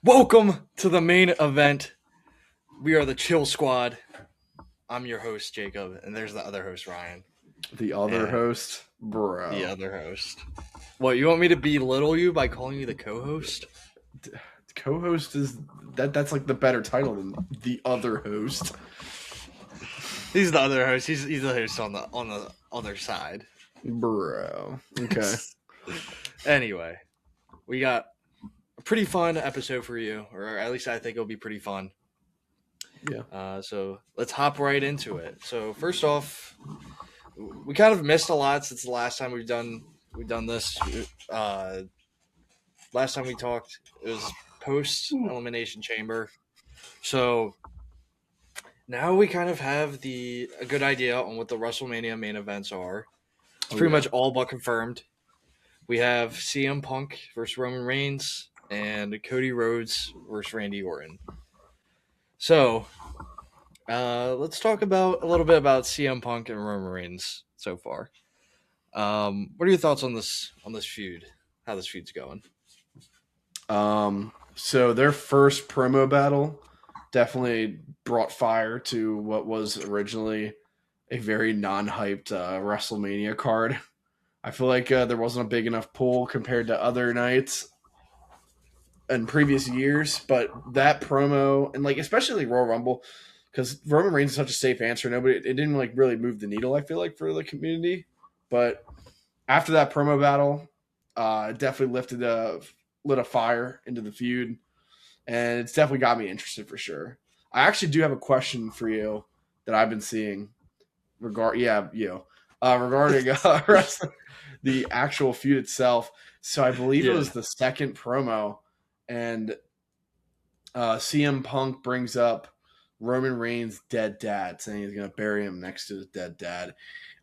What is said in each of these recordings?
Welcome to the main event. We are the Chill Squad. I'm your host, Jacob, and there's the other host, Ryan. The other And host? Bro. The other host. What, you want me to belittle you by calling you the co-host? Co-host is that's like the better title than the other host. He's the other host. He's the host on the other side. Bro. Okay. Anyway, we got a pretty fun episode for you, or at least I think it'll be pretty fun. Yeah. So let's hop right into it. So first off, we kind of missed a lot since the last time we've done this. Last time we talked, it was post Elimination Chamber. So now we kind of have a good idea on what the WrestleMania main events are. It's pretty much all but confirmed. We have CM Punk versus Roman Reigns and Cody Rhodes versus Randy Orton. So let's talk a little bit about CM Punk and Roman Reigns so far. What are your thoughts on this feud? How this feud's going? So their first promo battle definitely brought fire to what was originally a very non-hyped WrestleMania card. I feel like there wasn't a big enough pull compared to other nights in previous years, but that promo and like especially Royal Rumble, because Roman Reigns is such a safe answer. It didn't like really move the needle. I feel like for the community, but after that promo battle, it definitely lit a fire into the feud, and it's definitely got me interested for sure. I actually do have a question for you that I've been seeing regarding the actual feud itself. So I believe it was the second promo, and CM Punk brings up Roman Reigns' dead dad, saying he's going to bury him next to his dead dad.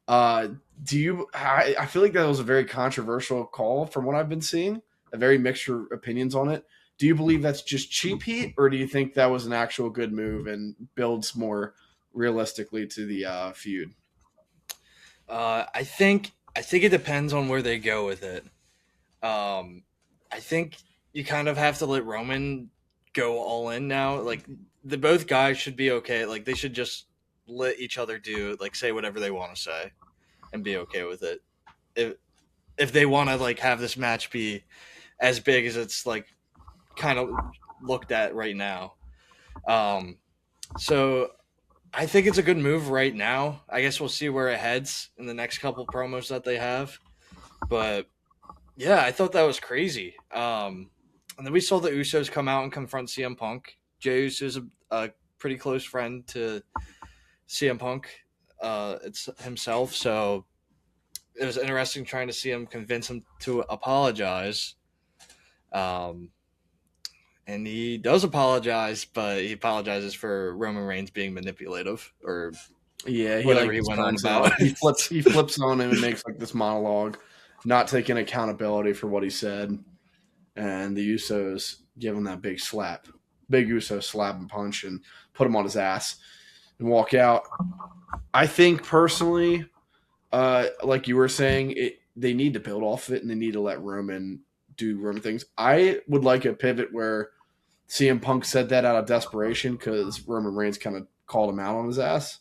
I feel like that was a very controversial call from what I've been seeing. A very mixed opinions on it. Do you believe that's just cheap heat, or do you think that was an actual good move and builds more realistically to the feud? I think it depends on where they go with it. I think you kind of have to let Roman go all in now. Like the both guys should be okay. Like they should just let each other say whatever they want to say and be okay with it. If they want to like have this match be as big as it's like kind of looked at right now. So I think it's a good move right now. I guess we'll see where it heads in the next couple promos that they have. But yeah, I thought that was crazy. And then we saw the Usos come out and confront CM Punk. Jey Uso is a pretty close friend to CM Punk. It's himself, so it was interesting trying to see him convince him to apologize. And he does apologize, but he apologizes for Roman Reigns being manipulative or whatever he went on about. He flips on him and makes like this monologue, not taking accountability for what he said. And the Usos give him that big Uso slap and punch and put him on his ass and walk out. I think personally, like you were saying, they need to build off of it and they need to let Roman do Roman things. I would like a pivot where CM Punk said that out of desperation because Roman Reigns kind of called him out on his ass.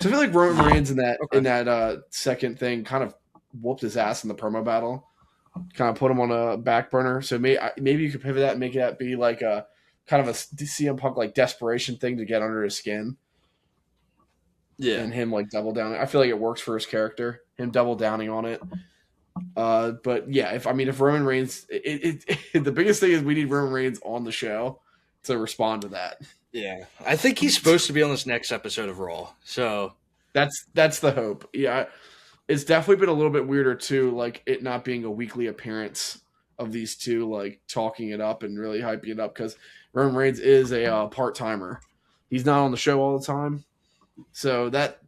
So I feel like Roman Reigns in that second thing kind of whooped his ass in the promo battle, kind of put him on a back burner. So maybe you could pivot that and make that be like a kind of a CM Punk like desperation thing to get under his skin. Yeah, and him like double down. I feel like it works for his character. Him double downing on it. But yeah, if Roman Reigns, the biggest thing is we need Roman Reigns on the show to respond to that. Yeah, I think he's supposed to be on this next episode of Raw. So that's the hope. Yeah, it's definitely been a little bit weirder too, like it not being a weekly appearance of these two, like talking it up and really hyping it up because Roman Reigns is a part timer. He's not on the show all the time, so that.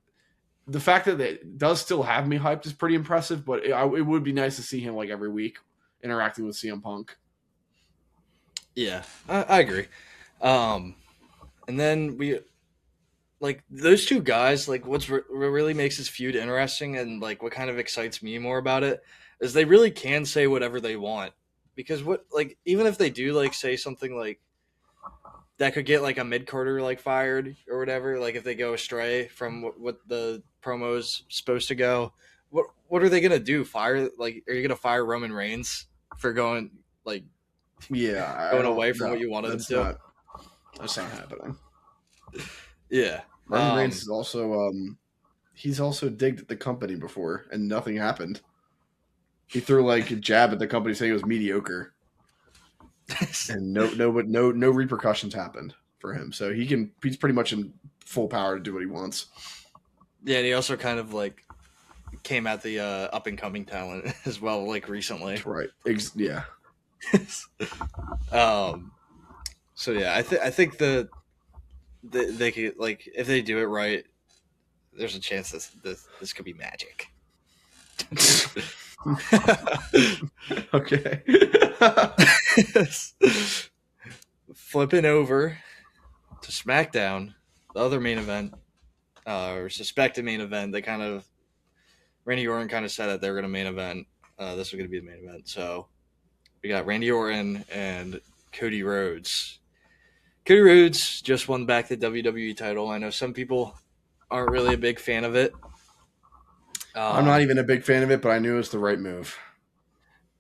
The fact that it does still have me hyped is pretty impressive, but it would be nice to see him like every week interacting with CM Punk. Yeah, I agree. And then we like those two guys. Like, what really makes this feud interesting, and like what kind of excites me more about it is they really can say whatever they want because what like even if they do like say something like that could get like a mid carder like fired or whatever, like if they go astray from what the promo's supposed to go, what are they gonna do? Fire like are you gonna fire Roman Reigns for going like Yeah, I going don't. away from No, what you wanted him that's to? not. That's not happening. Yeah. Roman Reigns is also he's also digged at the company before, and nothing happened. He threw like a jab at the company saying it was mediocre, and no repercussions happened for him. So he's pretty much in full power to do what he wants. Yeah, and he also kind of like came at the up and coming talent as well, like recently. Right. Yeah. um. So yeah, I think they could like if they do it right, there's a chance this could be magic. Okay. Flipping over to SmackDown, the other main event, or suspected main event, they kind of Randy Orton kind of said that they were going to main event. This was going to be the main event. So we got Randy Orton and Cody Rhodes. Cody Rhodes just won back the WWE title. I know some people aren't really a big fan of it. I'm not even a big fan of it, but I knew it was the right move.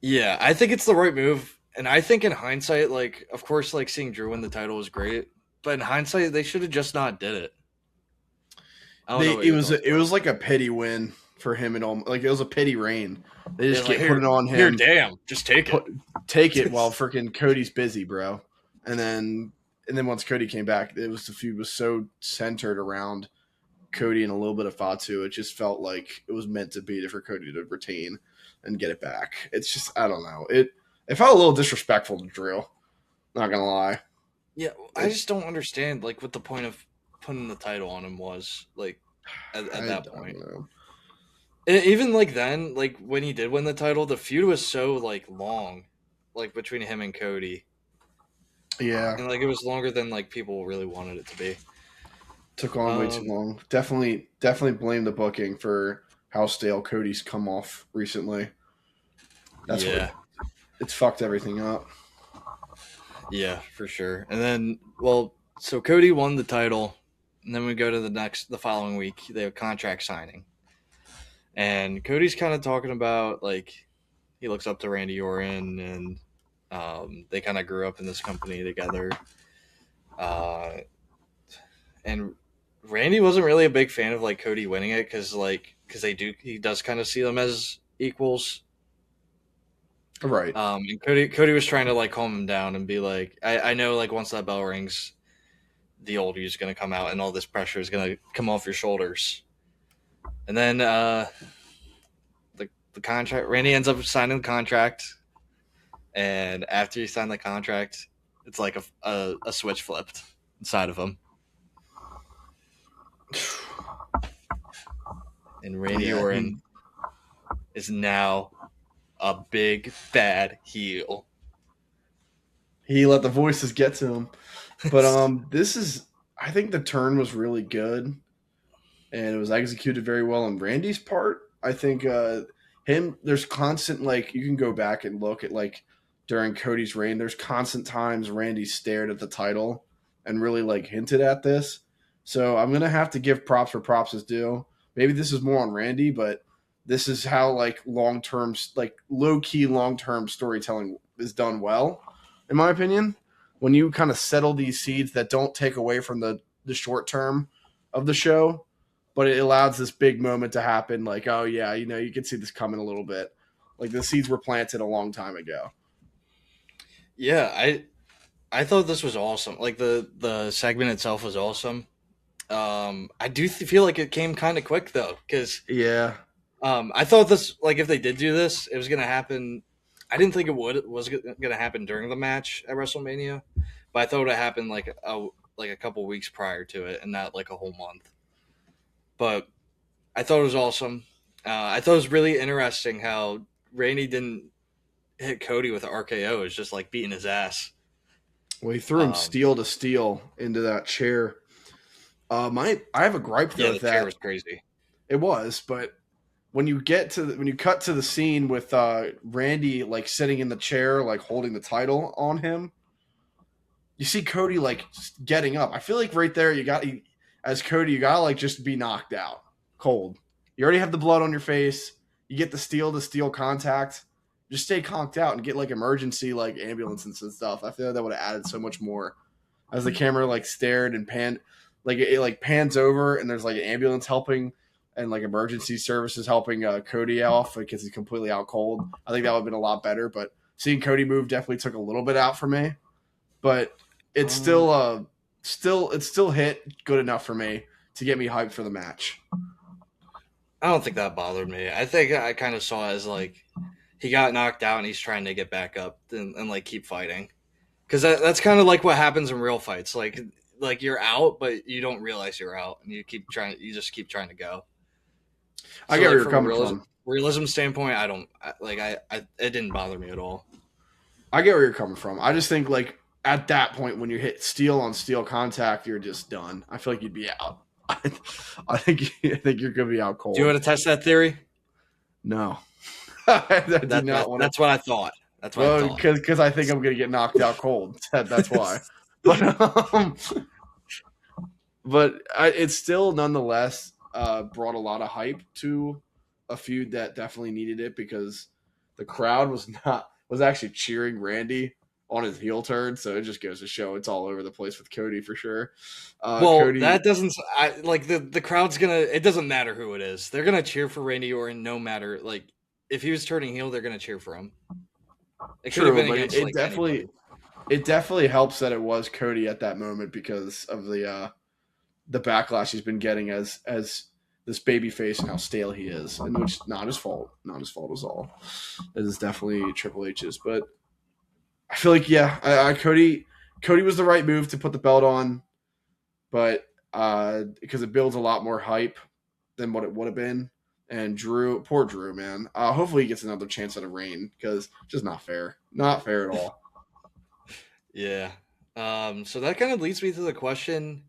Yeah, I think it's the right move. And I think in hindsight, like, of course, like seeing Drew win the title was great. But in hindsight, they should have just not did it. I don't know what It was like a pity win for him and all. Like it was a pity reign. They just like, put it on him. Here, damn, just take it. Take it while freaking Cody's busy, bro. And then once Cody came back, the feud was so centered around Cody and a little bit of Fatu. It just felt like it was meant to be for Cody to retain and get it back. It's just I don't know. It felt a little disrespectful to Drew. Not gonna lie. Yeah, I just don't understand like what the point of putting the title on him was like at that point. Even like then, like when he did win the title, the feud was so like long, like between him and Cody. Yeah, and like it was longer than like people really wanted it to be. Took on way too long. Definitely blame the booking for how stale Cody's come off recently. That's what it's fucked everything up. Yeah, for sure. And then, well, so Cody won the title, and then we go to the following week. They have contract signing, and Cody's kind of talking about like he looks up to Randy Orton, and they kind of grew up in this company together. And Randy wasn't really a big fan of like Cody winning it because he does kind of see them as equals. Right. And Cody was trying to like calm him down and be like, I know like once that bell rings, the old you's gonna come out and all this pressure is gonna come off your shoulders. And then the contract, Randy ends up signing the contract, and after he signed the contract, it's like a switch flipped inside of him. And Randy Orton is now a big bad heel. He let the voices get to him. But I think the turn was really good and it was executed very well on Randy's part. I think there's constant like you can go back and look at like during Cody's reign, there's constant times Randy stared at the title and really like hinted at this. So I'm gonna have to give props where props is due. Maybe this is more on Randy, but this is how like long term, like low key long term storytelling is done well, in my opinion. When you kind of settle these seeds that don't take away from the short term of the show, but it allows this big moment to happen. Like, oh yeah, you can see this coming a little bit. Like the seeds were planted a long time ago. Yeah, I thought this was awesome. Like the segment itself was awesome. I do feel like it came kind of quick though, because I thought this like if they did do this, it was gonna happen. I didn't think it was gonna happen during the match at WrestleMania, but I thought it would happen like a couple weeks prior to it, and not like a whole month. But I thought it was awesome. I thought it was really interesting how Randy didn't hit Cody with an RKO. It was just like beating his ass. Well, he threw him steel to steel into that chair. I have a gripe though with that. The chair was crazy. It was, but when you cut to the scene with Randy like sitting in the chair, like holding the title on him, you see Cody like getting up. I feel like right there as Cody, you gotta like just be knocked out cold. You already have the blood on your face. You get the steel to steel contact. Just stay conked out and get like emergency like ambulances and stuff. I feel like that would have added so much more. As the camera like stared and panned, like it like pans over and there's like an ambulance helping and like emergency services helping Cody off because he's completely out cold. I think that would have been a lot better. But seeing Cody move definitely took a little bit out for me. But it's still hit good enough for me to get me hyped for the match. I don't think that bothered me. I think I kind of saw it as like he got knocked out and he's trying to get back up and like keep fighting. Because that's kind of like what happens in real fights. Like you're out, but you don't realize you're out, and you just keep trying to go. I So, get like, where you're from coming a from. realism standpoint, it didn't bother me at all. I get where you're coming from. I just think like at that point when you hit steel on steel contact, you're just done. I feel like you'd be out. I think you're gonna be out cold. Do you want to test that theory? No, I do not want to. That's what I thought. That's what I Well, thought. because I think I'm gonna get knocked out cold. That's why. But it still nonetheless brought a lot of hype to a feud that definitely needed it because the crowd was actually cheering Randy on his heel turn, so it just goes to show it's all over the place with Cody for sure. Cody, that doesn't. Like the crowd's gonna. It doesn't matter who it is. They're gonna cheer for Randy Orton no matter like if he was turning heel, they're gonna cheer for him. It could have been against like anybody. It definitely helps that it was Cody at that moment because of the backlash he's been getting as this baby face and how stale he is, and which not his fault at all. It is definitely Triple H's, but I feel like Cody was the right move to put the belt on, but because it builds a lot more hype than what it would have been. And poor Drew, man. Hopefully he gets another chance at a reign because it's just not fair at all. Yeah. So that kind of leads me to the question: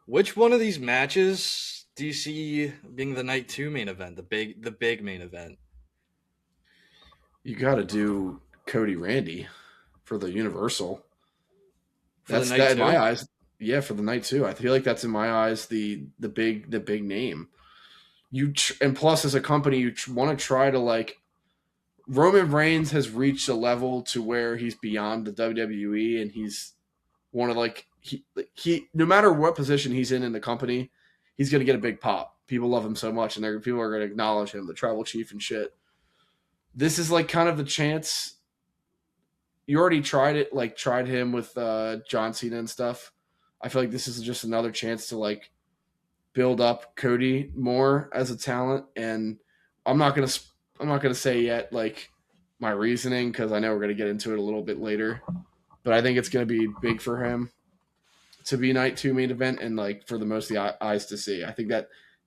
which one of these matches do you see being the night 2 main event, the big main event? You got to do Cody Randy for the Universal. That's that in my eyes. Yeah, for the night 2. I feel like that's in my eyes the big name. And plus as a company, you want to try to like. Roman Reigns has reached a level to where he's beyond the WWE, and he's one of like he no matter what position he's in the company, he's gonna get a big pop. People love him so much, and people are gonna acknowledge him, the tribal chief and shit. This is like kind of the chance. You already tried him with John Cena and stuff. I feel like this is just another chance to like build up Cody more as a talent, and I'm not gonna say yet like my reasoning because I know we're gonna get into it a little bit later, but I think it's gonna be big for him to be night 2 main event and like for the most of the eyes to see. I think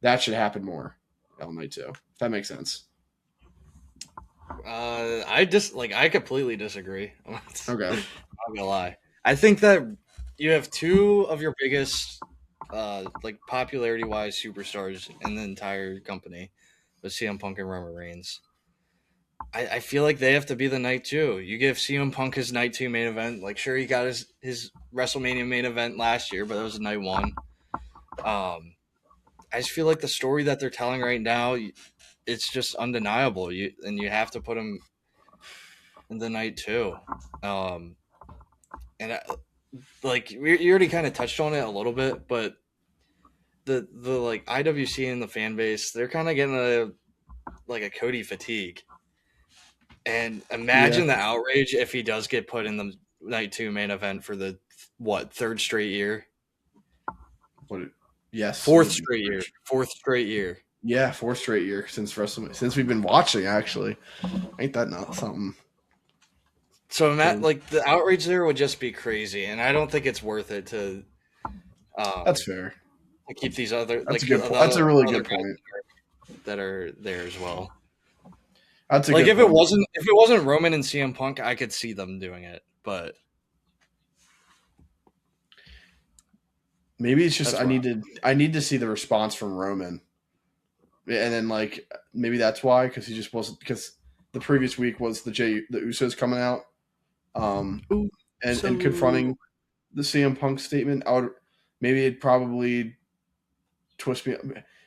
that should happen more on night 2. If that makes sense. I completely disagree. Okay. I'm not gonna lie. I think that you have 2 of your biggest like popularity wise superstars in the entire company with CM Punk and Roman Reigns. I feel like they have to be the night 2. You give CM Punk his night 2 main event. Like, sure, he got his WrestleMania main event last year, but that was a night 1. I just feel like the story that they're telling right now, it's just undeniable. You have to put him in the night 2. Like you already kind of touched on it a little bit, but the like IWC and the fan base, they're kind of getting a Cody fatigue. And imagine the outrage if he does get put in the night 2 main event for the 3rd straight year. Yes, 4th straight year. 4th straight year. Yeah, 4th straight year since we've been watching. Actually, ain't that not something? So like the outrage there would just be crazy, and I don't think it's worth it to. That's fair. To keep these other. That's a good point. That's a really good point. That are there as well. That's a like good if point. If it wasn't Roman and CM Punk, I could see them doing it, but maybe it's just I need to see the response from Roman. And then like maybe that's why, because he just wasn't, because the previous week was the Usos coming out, Ooh, and confronting the CM Punk statement. Maybe it'd probably twist me.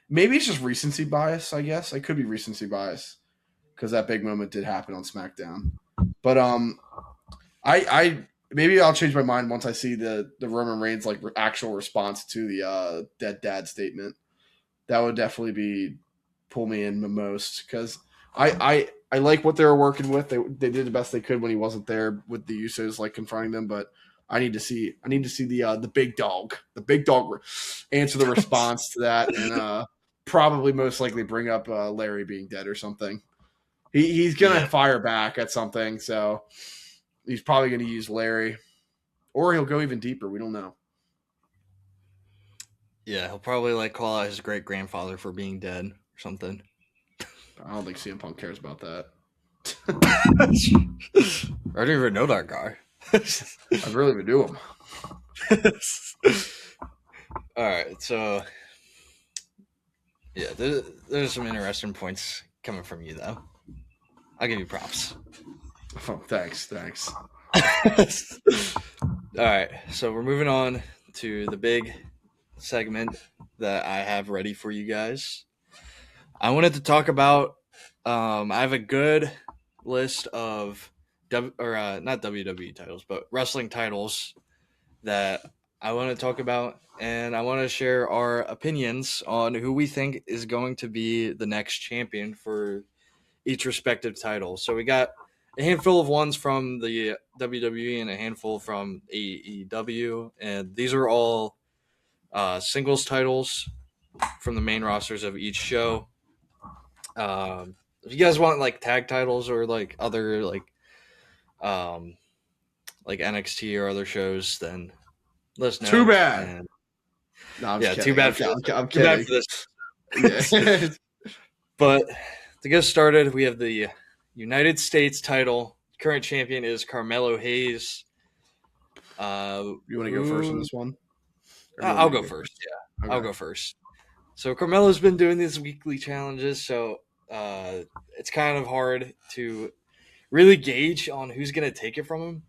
Maybe it's just recency bias. I guess it could be recency bias because that big moment did happen on SmackDown. But I maybe I'll change my mind once I see the Roman Reigns like actual response to the dead dad statement. That would definitely pull me in the most, because I like what they were working with. They did the best they could when he wasn't there with the Usos like confronting them, but I need to see the big dog answer the response to that, and probably most likely bring up Larry being dead or something. He's gonna fire back at something, so he's probably gonna use Larry, or he'll go even deeper. We don't know. Yeah, he'll probably like call out his great grandfather for being dead or something. I don't think CM Punk cares about that. I don't even know that guy. I really would do him. All right, so yeah, there's some interesting points coming from you, though. I'll give you props. Oh, thanks. All right, so we're moving on to the big segment that I have ready for you guys. I wanted to talk about. I have a good list of not WWE titles, but wrestling titles that I want to talk about, and I want to share our opinions on who we think is going to be the next champion for each respective title. So we got a handful of ones from the WWE and a handful from AEW, and these are all singles titles from the main rosters of each show. If you guys want like tag titles or like other like NXT or other shows, then let us know. Too bad. And, no, I'm yeah, just too bad for I'm this. kidding. Bad for this. Yeah. But to get started, we have the United States title. Current champion is Carmelo Hayes. You want to go first on this one? I'll go first. Yeah, okay. I'll go first. So Carmelo's been doing these weekly challenges, so it's kind of hard to really gauge on who's going to take it from him.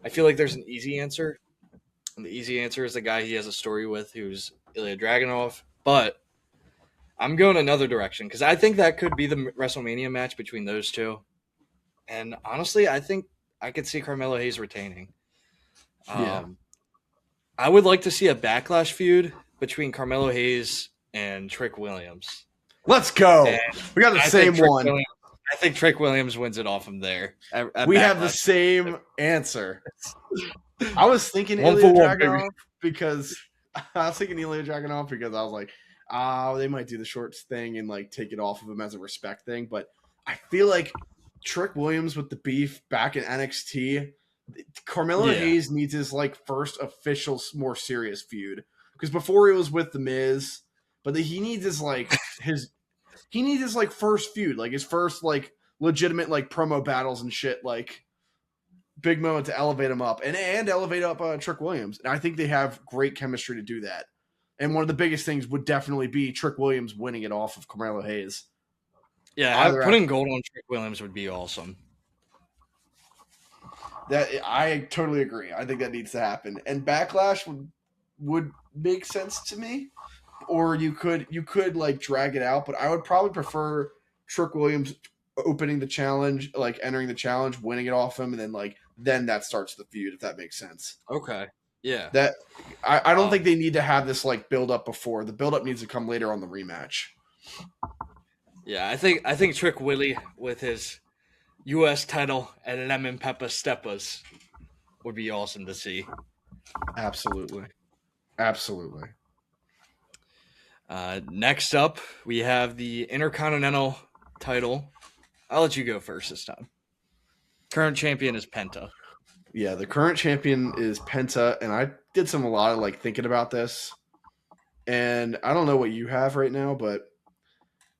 I feel like there's an easy answer, and the easy answer is the guy he has a story with, who's Ilya Dragunov. But I'm going another direction because I think that could be the WrestleMania match between those two. And honestly, I think I could see Carmelo Hayes retaining. Yeah. I would like to see a backlash feud between Carmelo Hayes and Trick Williams. Let's go. And we got the same one. I think Trick Williams wins it off him there. We have the same answer. I was thinking Ilya Dragunov because I was like, they might do the shorts thing and like take it off of him as a respect thing. But I feel like Trick Williams with the beef back in NXT, Carmelo Hayes needs his like first official, more serious feud, because before he was with the Miz, but he needs his like first feud, like his first like legitimate like promo battles and shit, like big moment to elevate him up and elevate up Trick Williams. And I think they have great chemistry to do that. And one of the biggest things would definitely be Trick Williams winning it off of Carmelo Hayes. Yeah, putting gold on Trick Williams would be awesome. That I totally agree. I think that needs to happen. And Backlash would make sense to me. Or you could like drag it out, but I would probably prefer Trick Williams opening the challenge, like entering the challenge, winning it off him, and then that starts the feud, if that makes sense. Okay. Yeah. That I don't think they need to have this like build up before. The build up needs to come later on the rematch. Yeah, I think Trick Willie with his US title and lemon pepper steppers would be awesome to see. Absolutely. Next up, we have the Intercontinental title. I'll let you go first this time. Current champion is Penta. Yeah, the current champion is Penta, and I did a lot of like thinking about this. And I don't know what you have right now, but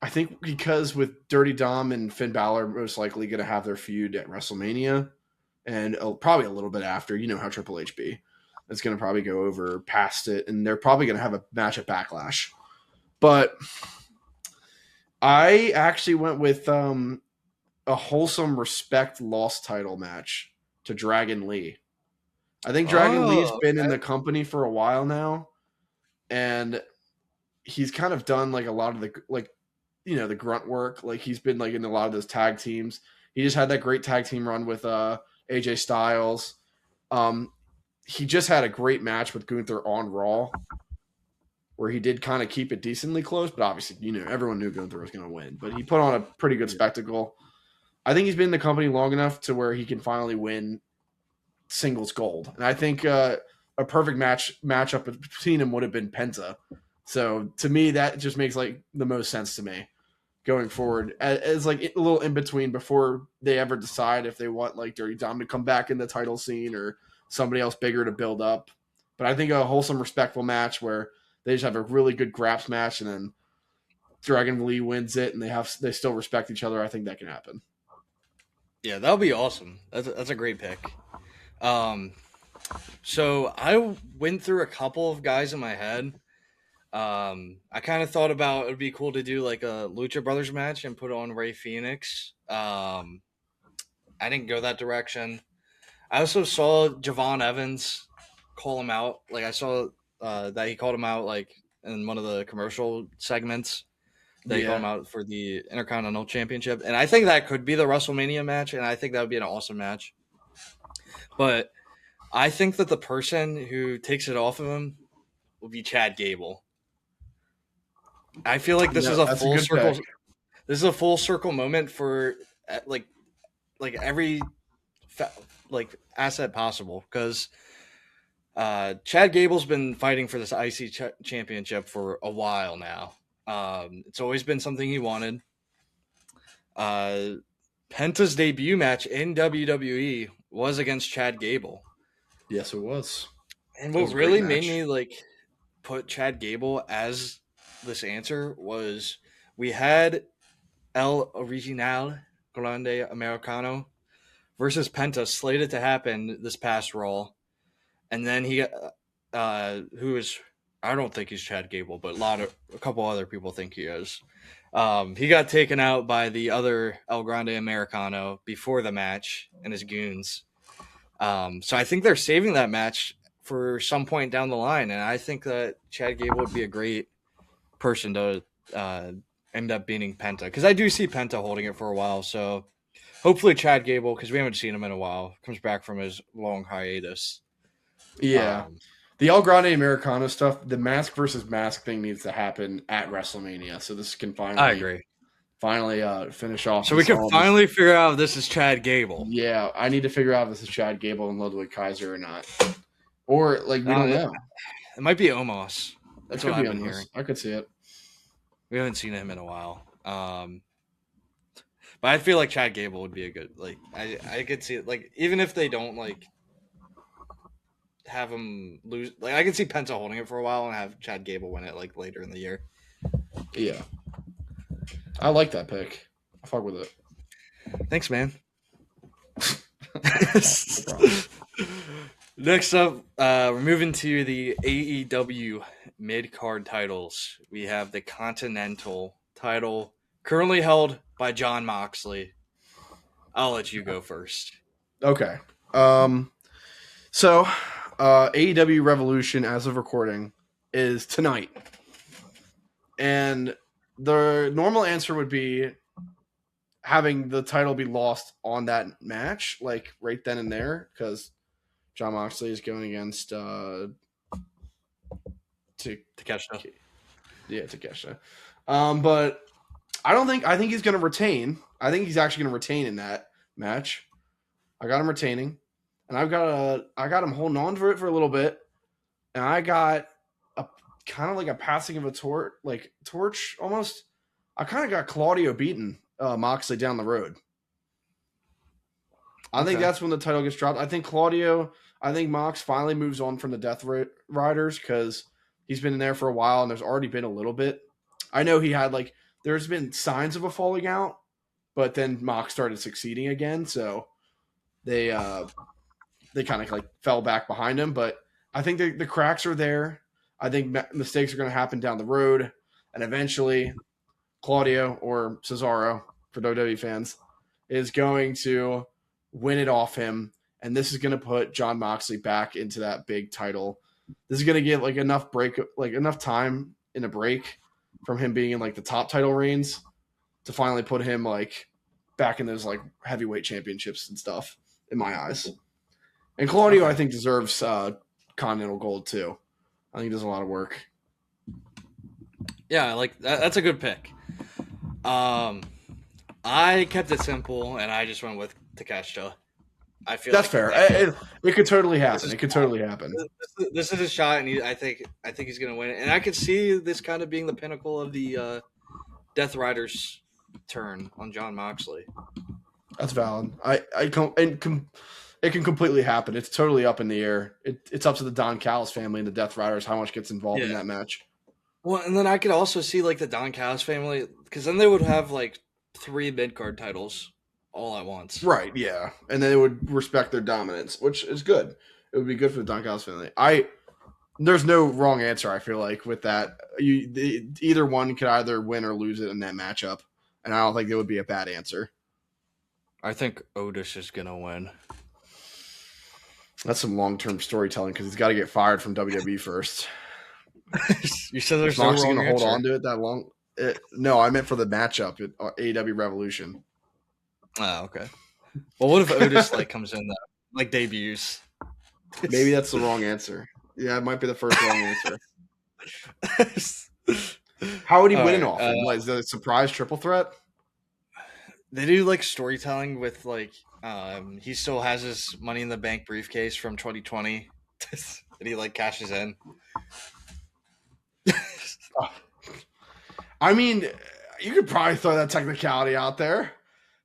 I think because with Dirty Dom and Finn Balor most likely going to have their feud at WrestleMania, and probably a little bit after, you know how Triple H be. It's going to probably go over past it, and they're probably going to have a match at Backlash. But I actually went with a wholesome respect lost title match to Dragon Lee. I think Dragon Lee's Oh, been in the company for a while now, and he's kind of done like a lot of the the grunt work. Like he's been like in a lot of those tag teams. He just had that great tag team run with AJ Styles. Um, he just had a great match with Gunther on Raw, where he did kind of keep it decently close, but obviously everyone knew Gunther was going to win. But he put on a pretty good spectacle. I think he's been in the company long enough to where he can finally win singles gold, and I think a perfect matchup between him would have been Penta. So to me, that just makes like the most sense to me going forward as like a little in between before they ever decide if they want like Dirty Dom to come back in the title scene or somebody else bigger to build up. But I think a wholesome, respectful match where they just have a really good graps match and then Dragon Lee wins it and they still respect each other. I think that can happen. yeah, that would be awesome. That's a great pick. Um, so I went through a couple of guys in my head. I kind of thought about it would be cool to do like a Lucha Brothers match and put on Ray Phoenix. I didn't go that direction. I also saw Javon Evans call him out. Like I saw that he called him out like in one of the commercial segments. That he called him Yeah. out for the Intercontinental Championship, and I think that could be the WrestleMania match, and I think that would be an awesome match. But I think that the person who takes it off of him will be Chad Gable. I feel like this is a That's a full good circle. pick. This is a full circle moment for like every like asset possible because Chad Gable's been fighting for this championship for a while now. It's always been something he wanted. Uh, Penta's debut match in WWE was against Chad Gable. Yes, it was. And It what was a great really made match. me like put Chad Gable as this answer was we had El Original Grande Americano versus Penta slated to happen this past Raw, and then he, who is I don't think he's Chad Gable, but a couple other people think he is. He got taken out by the other El Grande Americano before the match and his goons. So I think they're saving that match for some point down the line, and I think that Chad Gable would be a great person to end up beating Penta because I do see Penta holding it for a while. So hopefully Chad Gable, because we haven't seen him in a while, comes back from his long hiatus. Yeah. Um, The El Grande Americano stuff, the mask versus mask thing needs to happen at WrestleMania. So this can I finally agree. finish off So we can all this. finally figure out if this is Chad Gable. Yeah, I need to figure out if this is Chad Gable and Ludwig Kaiser or not. Or like we don't know. It might be Omos. It That's what could be I've been on hearing. this. I could see it. We haven't seen him in a while. But I feel like Chad Gable would be a good I could see it like even if they don't like have him lose like I could see Penta holding it for a while and have Chad Gable win it like later in the year. Yeah. I like that pick. I fuck with it. Thanks, man. No problem. Next up, we're moving to the AEW mid card titles. We have the Continental title currently held by Jon Moxley. I'll let you go first. Okay. So AEW Revolution as of recording is tonight. And the normal answer would be having the title be lost on that match, like right then and there, because Jon Moxley is going against Takeshita. Takeshita. But I think he's gonna retain. I think he's actually gonna retain in that match. I got him retaining. And I got him holding on for it for a little bit. And I got a kind of like a passing of a torch almost. I kind of got Claudio beating Moxley down the road. I think that's when the title gets dropped. I think Mox finally moves on from the Death Riders because he's been in there for a while and there's already been a little bit. I know he had there's been signs of a falling out, but then Mox started succeeding again, so they kind of fell back behind him. But I think the cracks are there. I think mistakes are going to happen down the road, and eventually Claudio or Cesaro for WWE fans is going to win it off him, and this is going to put Jon Moxley back into that big title. This is going to give like enough time in a break from him being in like the top title reigns to finally put him like back in those like heavyweight championships and stuff in my eyes. And Claudio, I think, deserves Continental Gold too. I think he does a lot of work. Yeah, like that's a good pick. I kept it simple, and I just went with Takeshita. I feel that's like fair. It could totally happen. It could totally happen. This is a shot, and I think he's gonna win it. And I could see this kind of being the pinnacle of the Death Rider's turn on Jon Moxley. That's valid. It can completely happen. It's totally up in the air. It's up to the Don Callis family and the Death Riders how much gets involved in that match. Well, and then I could also see like the Don Callis family, because then they would have like 3 mid-card titles all at once. Right, yeah. And then they would respect their dominance, which is good. It would be good for the Don Callis family. There's no wrong answer, I feel like, with that. Either one could either win or lose it in that matchup, and I don't think it would be a bad answer. I think Otis is going to win. That's some long-term storytelling because he's got to get fired from WWE first. You said there's Moxley going to hold on to it that long? No, I meant for the matchup at AEW Revolution. Oh, okay. Well, what if Otis like comes in like debuts? Maybe that's the wrong answer. Yeah, it might be the first wrong answer. How would he win it off? Is that a surprise triple threat? They do like storytelling with like he still has his Money in the Bank briefcase from 2020 and he like cashes in. I mean, you could probably throw that technicality out there,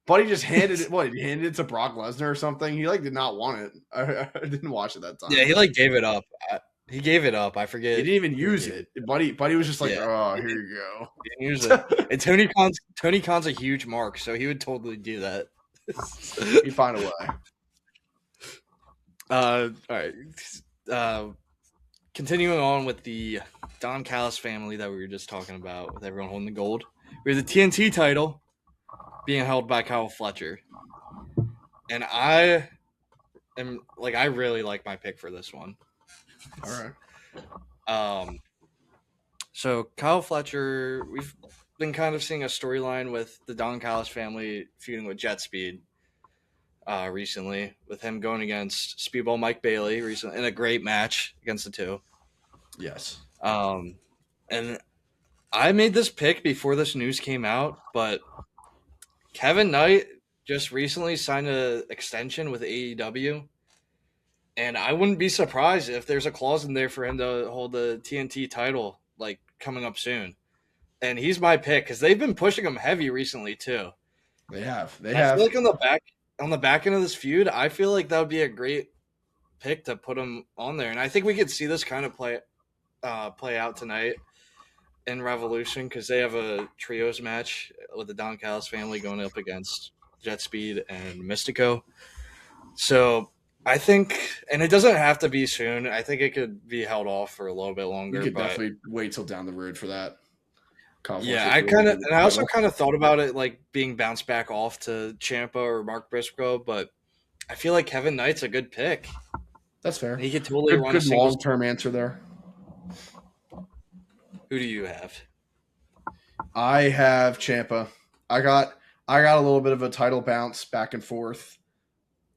but he just handed it. He handed it to Brock Lesnar or something. He like did not want it. I didn't watch it that time. Yeah, he like gave it up. He gave it up. I forget. He didn't even use it. Buddy was just like, "Oh, here you go." He didn't use it. And Tony Khan's a huge mark, so he would totally do that. He'd find a way. All right. Continuing on with the Don Callis family that we were just talking about, with everyone holding the gold, we have the TNT title being held by Kyle Fletcher, and I really like my pick for this one. All right. So Kyle Fletcher, we've been kind of seeing a storyline with the Don Callis family feuding with Jet Speed recently, with him going against Speedball Mike Bailey recently in a great match against the two. Yes. And I made this pick before this news came out, but Kevin Knight just recently signed an extension with AEW. And I wouldn't be surprised if there's a clause in there for him to hold the TNT title, like, coming up soon. And he's my pick, because they've been pushing him heavy recently, too. They have. I feel like on the back end of this feud, I feel like that would be a great pick to put him on there. And I think we could see this kind of play out tonight in Revolution, because they have a trios match with the Don Callis family going up against Jet Speed and Mystico. So I think, and it doesn't have to be soon. I think it could be held off for a little bit longer. You could definitely wait till down the road for that. Yeah, I also kind of thought about it like being bounced back off to Ciampa or Mark Briscoe, but I feel like Kevin Knight's a good pick. That's fair. He could totally run a good long-term answer there. Who do you have? I have Ciampa. I got a little bit of a title bounce back and forth,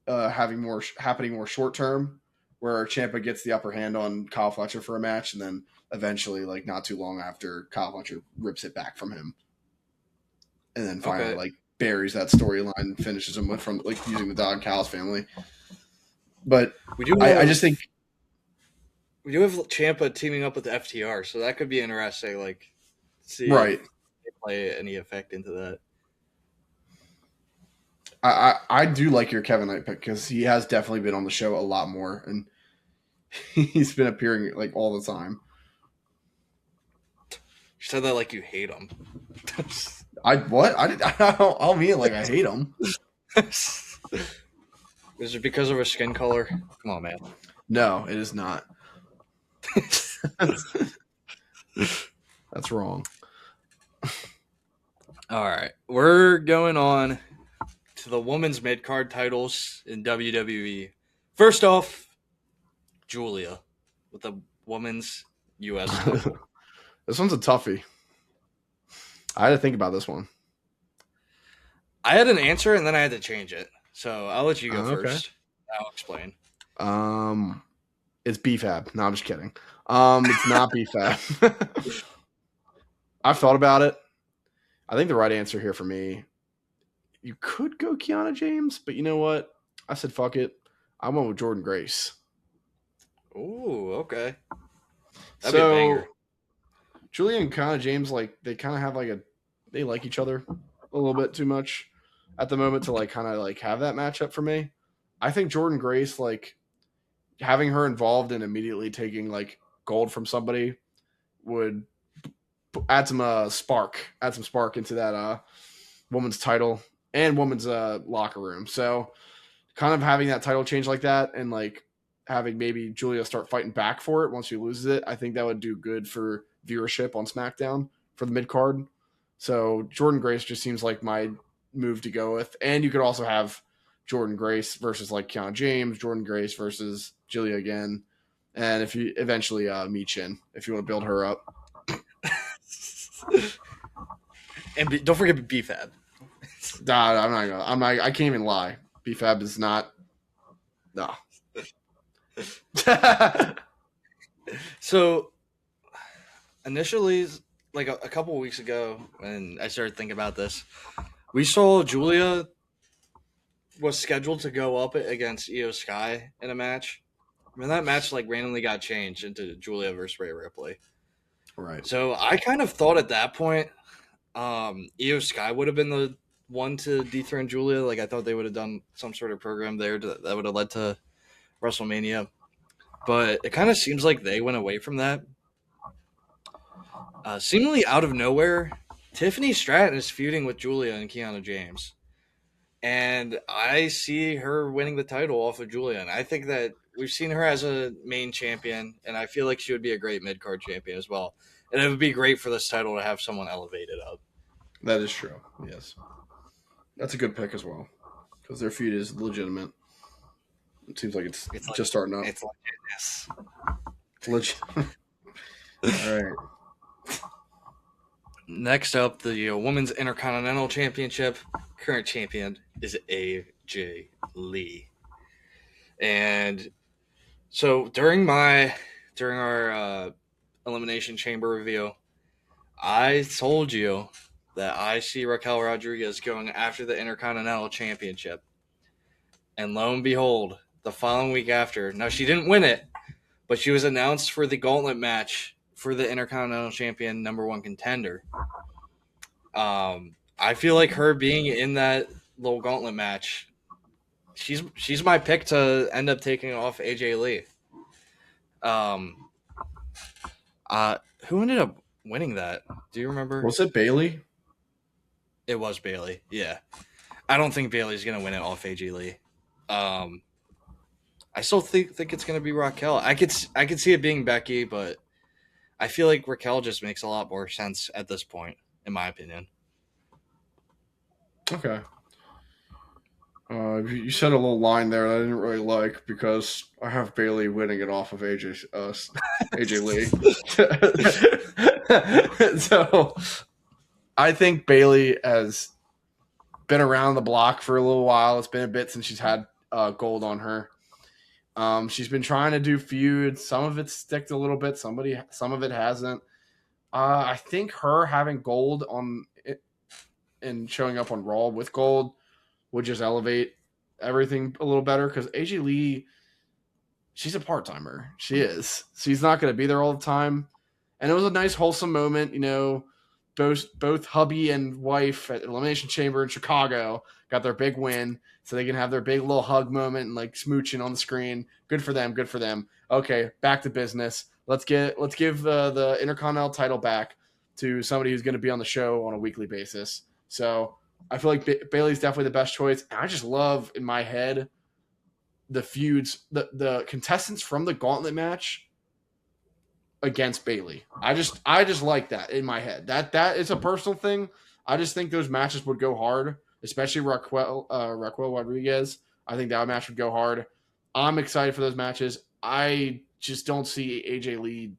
happening more short term, where Ciampa gets the upper hand on Kyle Fletcher for a match, and then eventually, like not too long after, Kyle Fletcher rips it back from him, and then finally like buries that storyline and finishes him from like using the Don Callis family. But I just think we do have Ciampa teaming up with the FTR, so that could be interesting. Like, see if they play any effect into that. I do like your Kevin Knight pick because he has definitely been on the show a lot more, and he's been appearing like all the time. You said that like you hate him. I don't mean like I hate him. Is it because of her skin color? Come on, man. No, it is not. That's wrong. All right, we're going on to the women's mid card titles in WWE. First off, Julia with the women's U.S. title. This one's a toughie. I had to think about this one. I had an answer and then I had to change it. So I'll let you go Okay. first. I'll explain. Um, it's BFAB. No, I'm just kidding. It's not BFAB. I've thought about it. I think the right answer here for me, you could go Kiana James, but you know what? I said fuck it. I went with Jordan Grace. Ooh, okay. That'd be a banger. So Julia and Kiana James, like they kind of have they like each other a little bit too much at the moment to like kind of like have that matchup for me. I think Jordan Grace, like having her involved in immediately taking like gold from somebody would add some spark into that woman's title and woman's locker room. So kind of having that title change like that and like having maybe Julia start fighting back for it once she loses it, I think that would do good for viewership on SmackDown for the mid card. So Jordan Grace just seems like my move to go with. And you could also have Jordan Grace versus like Kiana James, Jordan Grace versus Julia again. And if you eventually Michin, if you want to build her up. And don't forget BFAB. Nah, I'm not gonna. I can't even lie. BFAB is not. No. So initially, like a couple of weeks ago, when I started thinking about this, we saw Julia was scheduled to go up against Io Sky in a match. I mean, that match like randomly got changed into Julia versus Rhea Ripley. Right. So I kind of thought at that point, Io Sky would have been the one to dethrone Julia. Like I thought they would have done some sort of program there that would have led to WrestleMania. But it kind of seems like they went away from that. Seemingly out of nowhere, Tiffany Stratton is feuding with Julia and Kiana James. And I see her winning the title off of Julia. And I think that we've seen her as a main champion, and I feel like she would be a great mid card champion as well. And it would be great for this title to have someone elevated up. That is true. Yes. That's a good pick as well. Because their feud is legitimate. It seems like it's It's like, just starting up. it's legit, yes. Legit. All right. Next up, the Women's Intercontinental Championship. Current champion is AJ Lee. And so during our Elimination Chamber review, I told you that I see Raquel Rodriguez going after the Intercontinental Championship. And lo and behold, the following week after, now she didn't win it, but she was announced for the gauntlet match for the Intercontinental Champion #1 contender. I feel like her being in that little gauntlet match, she's my pick to end up taking off AJ Lee. Who ended up winning that? Do you remember? Was it Bailey? It was Bailey. Yeah, I don't think Bailey's gonna win it off AJ Lee. I still think it's gonna be Raquel. I could see it being Becky, but I feel like Raquel just makes a lot more sense at this point, in my opinion. Okay. You said a little line there that I didn't really like because I have Bailey winning it off of AJ Lee. So I think Bailey has been around the block for a little while. It's been a bit since she's had gold on her. She's been trying to do feuds. Some of it's sticked a little bit. Some of it hasn't. I think her having gold on it and showing up on Raw with gold would just elevate everything a little better because AJ Lee, she's a part-timer. She is. She's not going to be there all the time. And it was a nice, wholesome moment, both hubby and wife at Elimination Chamber in Chicago got their big win, so they can have their big little hug moment and like smooching on the screen. Good for them. Good for them. Okay, back to business. Let's give the Intercontinental title back to somebody who's going to be on the show on a weekly basis. So I feel like Bailey's definitely the best choice. And I just love in my head the feuds, the contestants from the gauntlet match against Bailey. I just like that in my head. That is a personal thing. I just think those matches would go hard, especially Raquel Rodriguez. I think that match would go hard. I'm excited for those matches. I just don't see AJ Lee.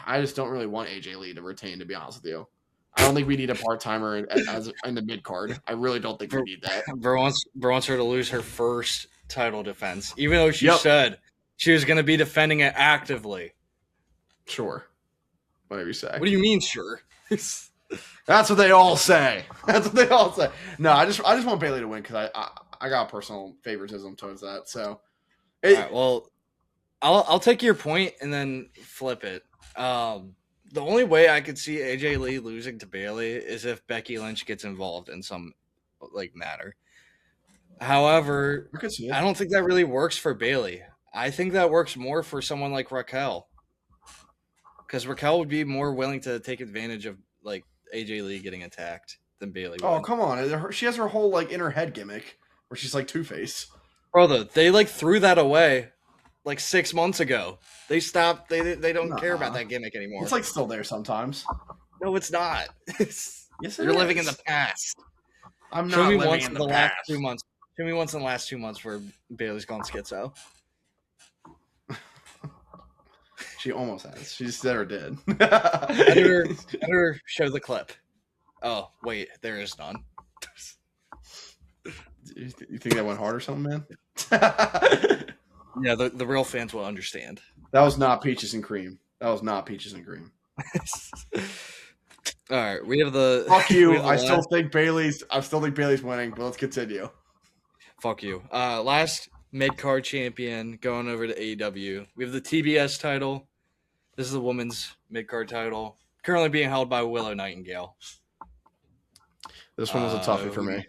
I just don't really want AJ Lee to retain, to be honest with you. I don't think we need a part timer as in the mid card. I really don't think we need that. Bro wants her to lose her first title defense, even though she Yep. said she was going to be defending it actively. Sure. Whatever you say. What do you mean, sure? That's what they all say. That's what they all say. No, I just want Bayley to win because I got personal favoritism towards that. So, all right, well, I'll take your point and then flip it. The only way I could see AJ Lee losing to Bayley is if Becky Lynch gets involved in some matter. However, I don't think that really works for Bayley. I think that works more for someone like Raquel, because Raquel would be more willing to take advantage of AJ Lee getting attacked than Bayley would. Oh, come on. She has her whole in her head gimmick where she's like Two-Face. Bro, they threw that away 6 months ago. They stopped. They don't care about that gimmick anymore. It's still there sometimes. No, it's not. Yes, You're living in the past. I'm not living in the past. Last 2 months. Show me once in the last 2 months where Bayley's gone schizo. She almost has. She just never did. Editor, show the clip. Oh, wait, there is none. You think that went hard or something, man? Yeah, the real fans will understand. That was not peaches and cream. All right, we have the. Fuck you. I still think Bayley's winning, but let's continue. Fuck you. Last mid-card champion going over to AEW. We have the TBS title. This is the women's mid-card title, currently being held by Willow Nightingale. This one was a toughie for me.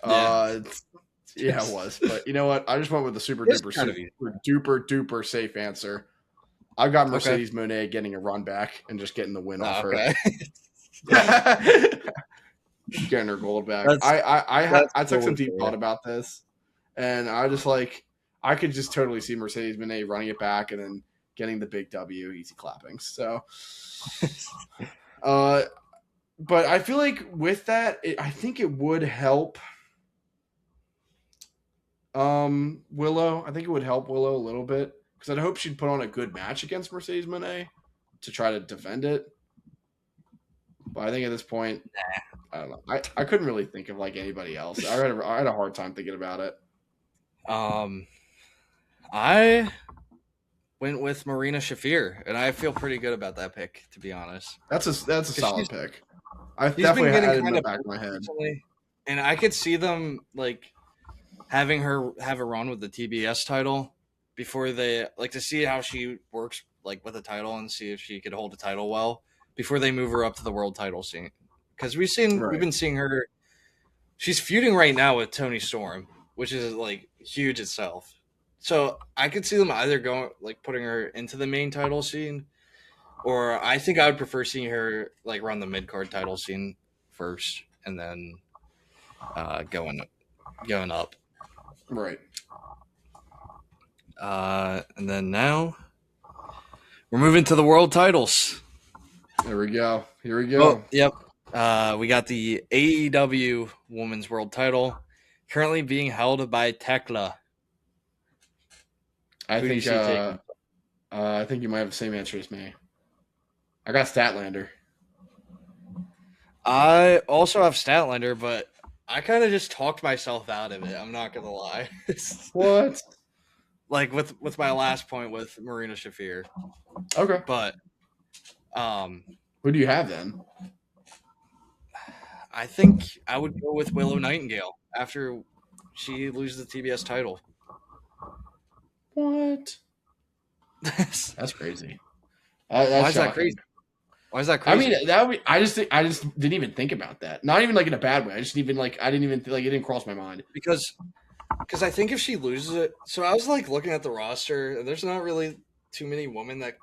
Yeah, it was. But you know what? I just went with the super duper safe answer. I've got Mercedes Moné getting a run back and just getting the win off her. Getting her gold back. I took some deep thought about this, and I just I could just totally see Mercedes Moné running it back and then getting the big W, easy clappings. So, but I feel like with that, I think it would help. Willow. I think it would help Willow a little bit because I'd hope she'd put on a good match against Mercedes Moné to try to defend it. But I think at this point, I don't know. I couldn't really think of anybody else. I had a hard time thinking about it. I went with Marina Shafir, and I feel pretty good about that pick, to be honest. That's a solid pick. I definitely had it in the back of my head. Recently, and I could see them having her have a run with the TBS title before they to see how she works with a title and see if she could hold a title well before they move her up to the world title scene. Because we've been seeing her. She's feuding right now with Toni Storm, which is huge itself. So I could see them either going putting her into the main title scene, or I think I would prefer seeing her run the mid card title scene first and then going up. Right. And then now we're moving to the world titles. There we go. Here we go. Oh, yep. We got the AEW Women's World Title currently being held by Tekla. I think you might have the same answer as me. I got Statlander. I also have Statlander, but I kind of just talked myself out of it. I'm not gonna lie. What? With my last point with Marina Shafir. Okay. But who do you have then? I think I would go with Willow Nightingale after she loses the TBS title. What? That's crazy. Why is that crazy? Why is that crazy? I mean, that would be, I just didn't even think about that. Not even in a bad way. I just even I didn't even it didn't cross my mind because I think if she loses it, so I was looking at the roster, and there's not really too many women that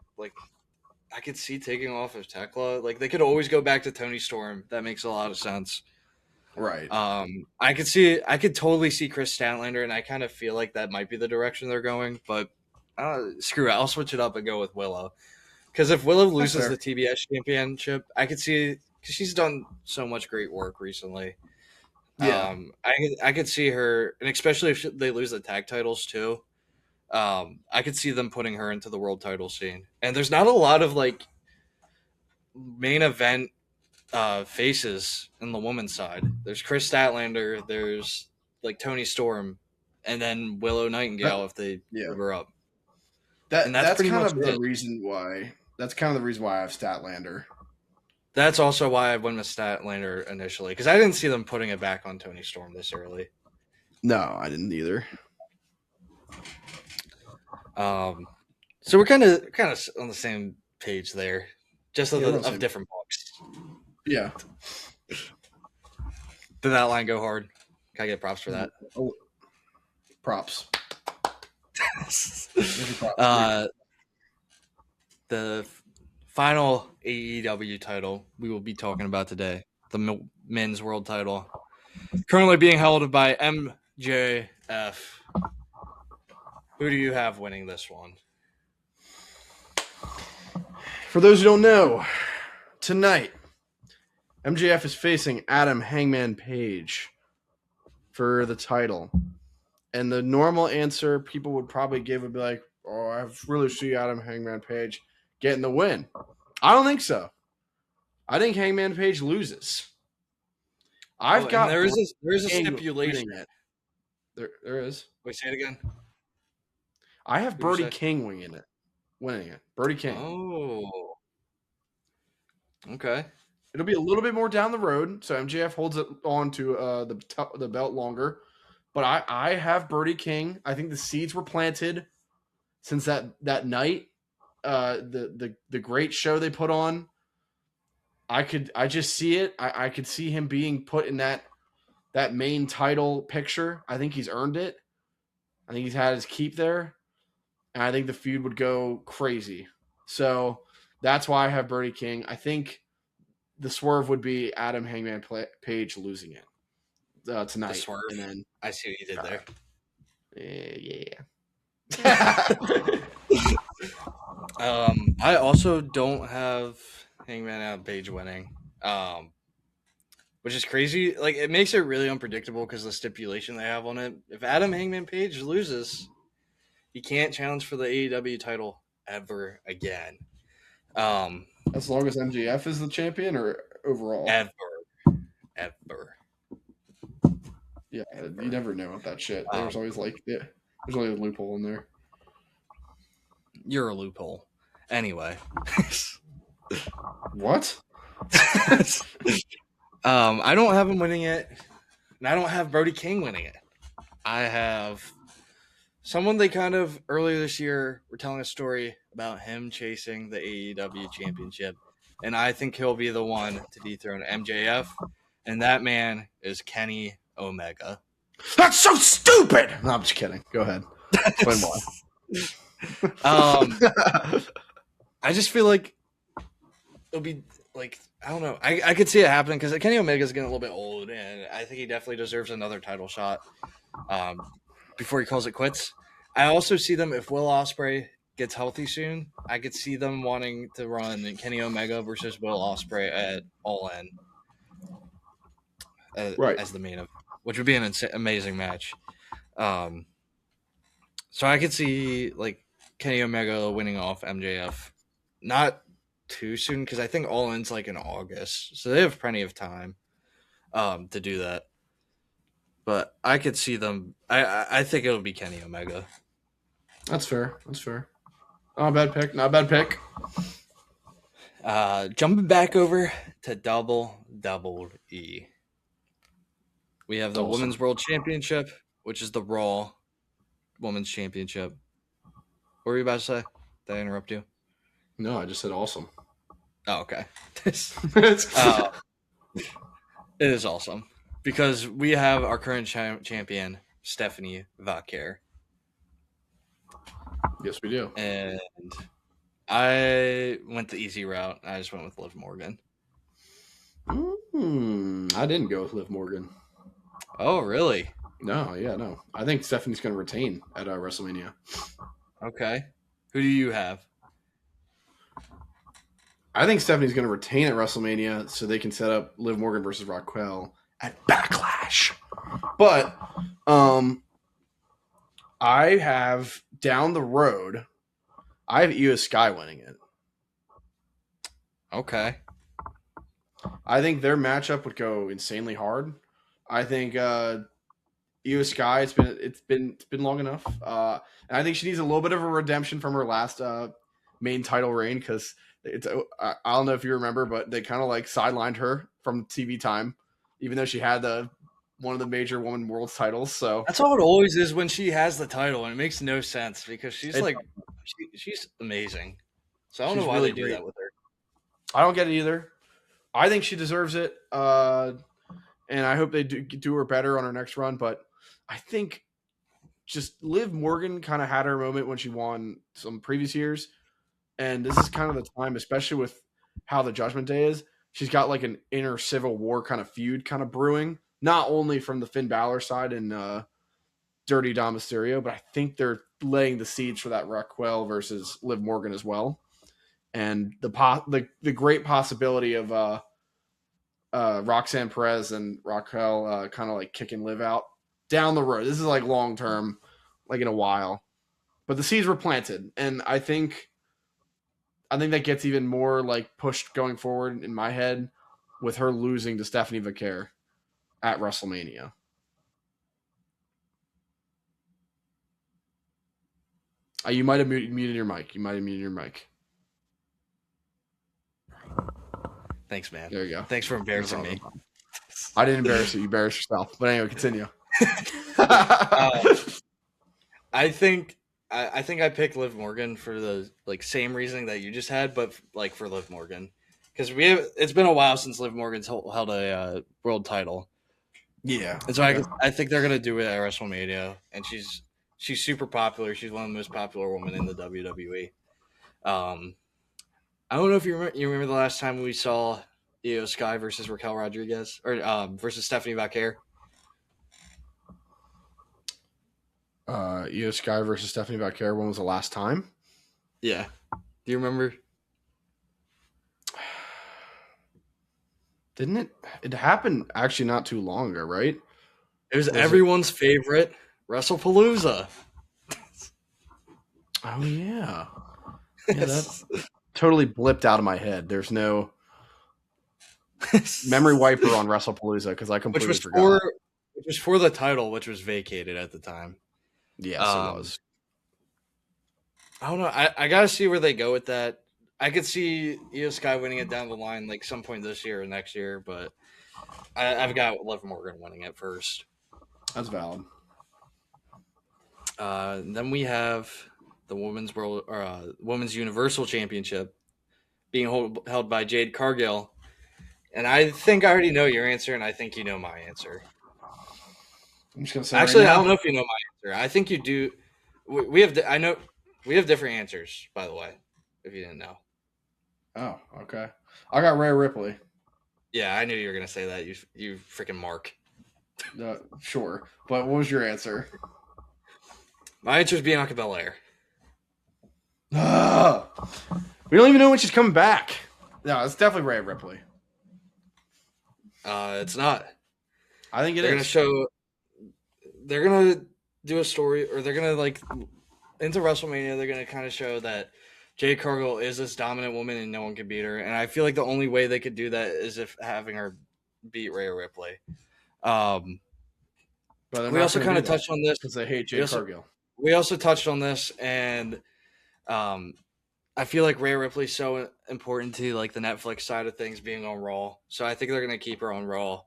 I could see taking off of Tekla. They could always go back to Toni Storm. That makes a lot of sense. Right. I could totally see Chris Statlander, and I kind of feel like that might be the direction they're going. But screw it, I'll switch it up and go with Willow. Because if Willow loses the TBS championship, I could see because she's done so much great work recently. Yeah, I could see her, and especially if they lose the tag titles too. I could see them putting her into the world title scene. And there's not a lot of like main event faces in the women's side. There's Chris Statlander, there's like Tony Storm, and then Willow that, Nightingale if they yeah. move her up. And That that's that's pretty kind much of the it. reason why. That's kind of the reason why I have Statlander. That's also why I went with Statlander initially, because I didn't see them putting it back on Tony Storm this early. No, I didn't either. So we're kind of on the same page there, just Yeah, we're on the of same. different books. Yeah. Did that line go hard? Can I get props for that? Oh, props. uh, the final AEW title we will be talking about today, the men's world title, currently being held by MJF. Who do you have winning this one? For those who don't know, tonight MJF is facing Adam Hangman Page for the title. And the normal answer people would probably give would be like, oh, I really see Adam Hangman Page getting the win. I don't think so. I think Hangman Page loses. I've got there is a King stipulation. winning it. There is. Wait, say it again. I have What'd you Brody say? King winning it. Brody King. Oh, okay. It'll be a little bit more down the road, so MJF holds it on to the belt longer. But I have Brody King. I think the seeds were planted since that night. The great show they put on. I just see it. I could see him being put in that main title picture. I think he's earned it. I think he's had his keep there. And I think the feud would go crazy. So that's why I have Brody King. I think the swerve would be Adam Hangman Page losing it tonight. The swerve. And then I see what you did there. I also don't have Hangman Adam Page winning, which is crazy. Like, it makes it really unpredictable because the stipulation they have on it. If Adam Hangman Page loses, he can't challenge for the AEW title ever again. As long as MJF is the champion, or overall, ever. Yeah, you never know with that shit. There's always there's always a loophole in there. You're a loophole. Anyway. What? I don't have him winning it, and I don't have Brody King winning it. I have someone they kind of earlier this year were telling a story about him chasing the AEW championship, and I think he'll be the one to dethrone MJF, and that man is Kenny Omega. That's so stupid! No, I'm just kidding. Go ahead. Explain why. I just feel like it'll be like, I don't know. I could see it happening because Kenny Omega's getting a little bit old, and I think he definitely deserves another title shot before he calls it quits. I also see them, if Will Ospreay gets healthy soon, I could see them wanting to run Kenny Omega versus Will Ospreay at All In as the main event, which would be an amazing match. So I could see like Kenny Omega winning off MJF, not too soon because I think All In's like in August, so they have plenty of time to do that. But I could see them. I think it'll be Kenny Omega. That's fair. Not a bad pick. Jumping back over to Double E. We have the Women's World Championship, which is the Raw Women's Championship. What were you about to say? Did I interrupt you? No, I just said awesome. Oh, okay. It is awesome because we have our current champion, Stephanie Vaquer. Yes, we do. And I went the easy route. I just went with Liv Morgan. I didn't go with Liv Morgan. Oh, really? No. I think Stephanie's going to retain at WrestleMania. Okay. Who do you have? I think Stephanie's going to retain at WrestleMania so they can set up Liv Morgan versus Raquel at Backlash. But I have down the road, I have Io Sky winning it. Okay. I think their matchup would go insanely hard. I think Io Sky, it's been long enough, and I think she needs a little bit of a redemption from her last main title reign because I don't know if you remember, but they kind of like sidelined her from TV time, even though she had one of the major women world titles. So That's how it always is when she has the title, and it makes no sense because she's she's amazing. So I don't know why really they do that with her. I don't get it either. I think she deserves it, and I hope they do her better on her next run. But I think just Liv Morgan kind of had her moment when she won some previous years, and this is kind of the time, especially with how the Judgment Day is. She's got like an inner Civil War kind of feud kind of brewing, not only from the Finn Balor side and Dirty Dom Mysterio, but I think they're laying the seeds for that Raquel versus Liv Morgan as well. And the great possibility of Roxanne Perez and Raquel kind of like kicking Liv out down the road. This is like long term, like in a while. But the seeds were planted, and I think that gets even more like pushed going forward in my head with her losing to Stephanie Vaquer at WrestleMania. You might have muted your mic. Thanks, man. There you go. Thanks for embarrassing me. I didn't embarrass you. You embarrassed yourself. But anyway, continue. I think I picked Liv Morgan for the like same reasoning that you just had, but like for Liv Morgan because it's been a while since Liv Morgan's held a world title. Yeah, and so I think they're gonna do it at WrestleMania, and she's super popular. She's one of the most popular women in the WWE. I don't know if you remember the last time we saw Io Sky versus Raquel Rodriguez or versus Stephanie Vaquer. Io Sky versus Stephanie Vaquer. When was the last time? Yeah, do you remember? Didn't it? It happened actually not too long ago, right? It was everyone's favorite WrestlePalooza. Oh yeah, yeah. That totally blipped out of my head. There's no memory wiper on WrestlePalooza because I completely forgot. Which was for the title, which was vacated at the time. Yes, it was. I don't know. I gotta see where they go with that. I could see Io Sky winning it down the line, like some point this year or next year, but I've got Liv Morgan winning it first. That's valid. Then we have the Women's Universal Championship being held by Jade Cargill, and I think I already know your answer, and I think you know my answer. I'm just gonna say actually, I don't know if you know my answer. I think you do. We have different answers, by the way, if you didn't know. Oh, okay. I got Rhea Ripley. Yeah, I knew you were gonna say that. You freaking mark. Sure, but what was your answer? My answer is Bianca Belair. We don't even know when she's coming back. No, it's definitely Rhea Ripley. It's not. I think they're gonna show. They're gonna do a story, or they're gonna like into WrestleMania. They're gonna kind of show that Jade Cargill is this dominant woman and no one can beat her. And I feel like the only way they could do that is if having her beat Rhea Ripley. But we also kind of touched on this because they hate Jade Cargill. We also touched on this, and I feel like Rhea Ripley's so important to like the Netflix side of things being on Raw. So I think they're gonna keep her on Raw.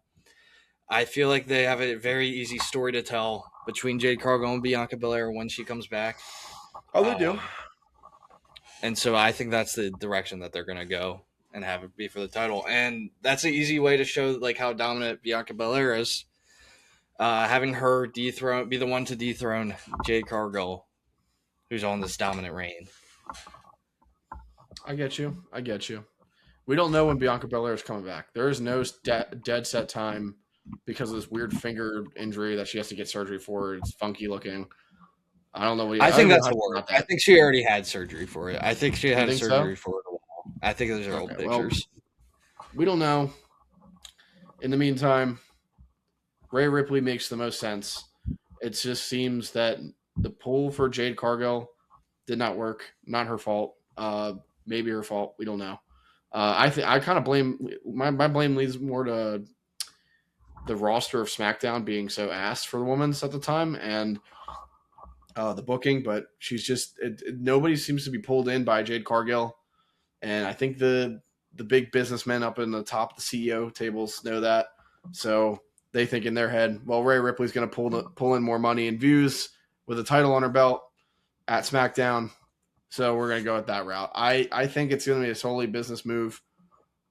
I feel like they have a very easy story to tell between Jade Cargill and Bianca Belair when she comes back. Oh, they do. And so I think that's the direction that they're going to go and have it be for the title. And that's an easy way to show like how dominant Bianca Belair is. Having her be the one to dethrone Jade Cargill, who's on this dominant reign. I get you. We don't know when Bianca Belair is coming back. There is no dead set time because of this weird finger injury that she has to get surgery for. It's funky looking. I don't know what. I think that's a word. I think she already had surgery for it. I think she had surgery for it a while. I think those are old Okay, well, pictures. we don't know. In the meantime, Rhea Ripley makes the most sense. It just seems that the pull for Jade Cargill did not work. Not her fault. Maybe her fault. We don't know. I kind of blame my blame leads more to the roster of SmackDown being so ass for the women's at the time and the booking. But she's just nobody seems to be pulled in by Jade Cargill, and I think the big businessmen up in the top of the CEO tables know that. So they think in their head, well, Rhea Ripley's going to pull in more money and views with a title on her belt at SmackDown. So we're going to go with that route. I think it's going to be a solely business move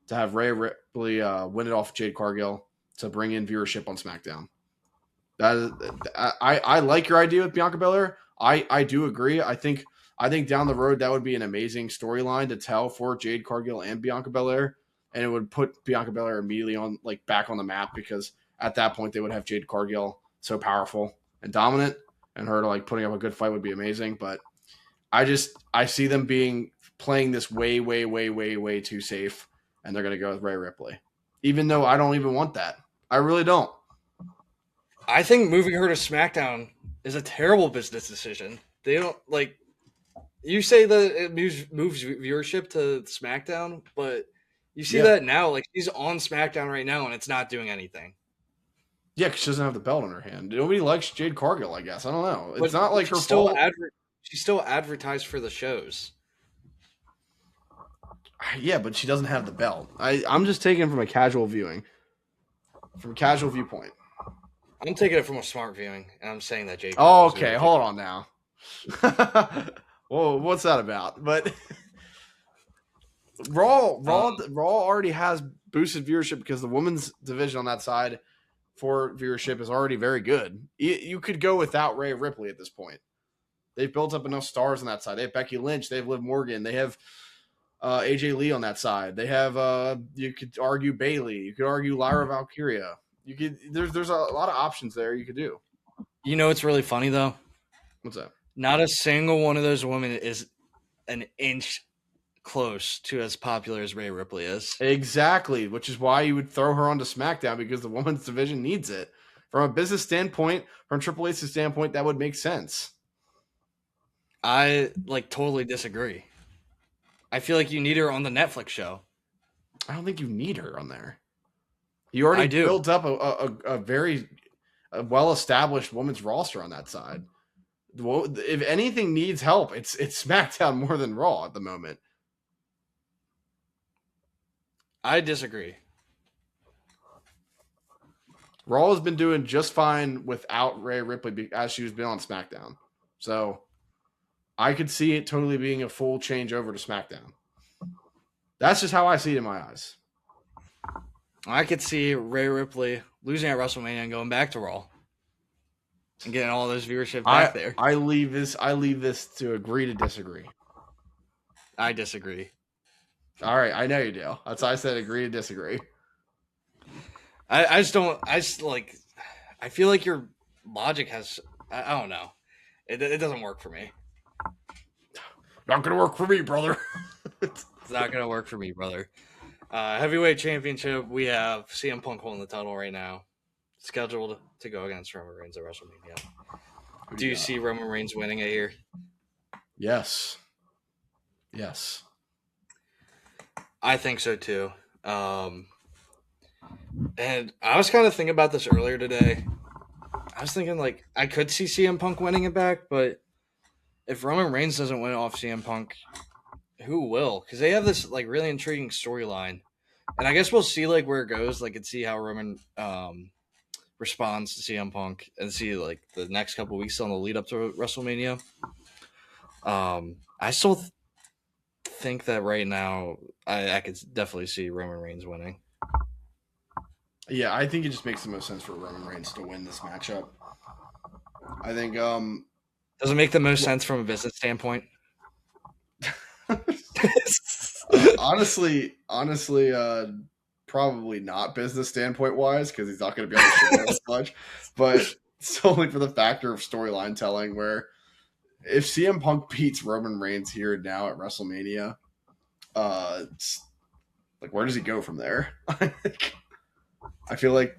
to have Rhea Ripley win it off Jade Cargill to bring in viewership on SmackDown. That is, I like your idea with Bianca Belair. I do agree. I think down the road that would be an amazing storyline to tell for Jade Cargill and Bianca Belair, and it would put Bianca Belair immediately on back on the map because at that point they would have Jade Cargill so powerful and dominant, and her putting up a good fight would be amazing. But I see them playing this way too safe, and they're gonna go with Rhea Ripley, even though I don't even want that. I really don't. I think moving her to SmackDown is a terrible business decision. They don't you say that it moves viewership to SmackDown, but you see that now, she's on SmackDown right now and it's not doing anything. Yeah, because she doesn't have the belt in her hand. Nobody likes Jade Cargill, I guess. I don't know. It's But not like her fault. She's still advertised for the shows. Yeah, but she doesn't have the belt. I'm just taking it from a casual viewing. From a casual viewpoint. I'm taking it from a smart viewing, and I'm saying that Jade. Oh, okay. Hold on now. Whoa, what's that about? But Raw already has boosted viewership because the women's division on that side for viewership is already very good. You could go without Rhea Ripley at this point. They've built up enough stars on that side. They have Becky Lynch. They have Liv Morgan. They have AJ Lee on that side. They have you could argue Bayley. You could argue Lyra Valkyria. You could there's a lot of options there you could do. You know what's really funny though? What's that? Not a single one of those women is an inch close to as popular as Rhea Ripley is. Exactly, which is why you would throw her onto SmackDown because the women's division needs it. From a business standpoint, from Triple H's standpoint, that would make sense. I totally disagree. I feel like you need her on the Netflix show. I don't think you need her on there. You already built up a very well-established women's roster on that side. If anything needs help, it's SmackDown more than Raw at the moment. I disagree. Raw has been doing just fine without Rhea Ripley as she's been on SmackDown. So I could see it totally being a full change over to SmackDown. That's just how I see it in my eyes. I could see Rhea Ripley losing at WrestleMania and going back to Raw and getting all those viewership back there. I leave this to agree to disagree. I disagree. All right, I know you do. That's why I said agree to disagree. I feel like your logic has. I don't know. It doesn't work for me. Not gonna work for me, brother. It's not gonna work for me, brother. Heavyweight championship. We have CM Punk holding the title right now, scheduled to go against Roman Reigns at WrestleMania. Do you see Roman Reigns winning it here? Yes. I think so too. And I was kind of thinking about this earlier today. I was thinking I could see CM Punk winning it back, but if Roman Reigns doesn't win it off CM Punk, who will? Because they have this really intriguing storyline, and I guess we'll see where it goes, and see how Roman responds to CM Punk, and see the next couple weeks on the lead up to WrestleMania. I still think that right now I could definitely see Roman Reigns winning. Yeah, I think it just makes the most sense for Roman Reigns to win this matchup. I think does it make the most sense from a business standpoint? honestly, probably not business standpoint wise because he's not going to be on the show as much, but solely for the factor of storyline telling. Where if CM Punk beats Roman Reigns here and now at WrestleMania, like, where does he go from there? I feel like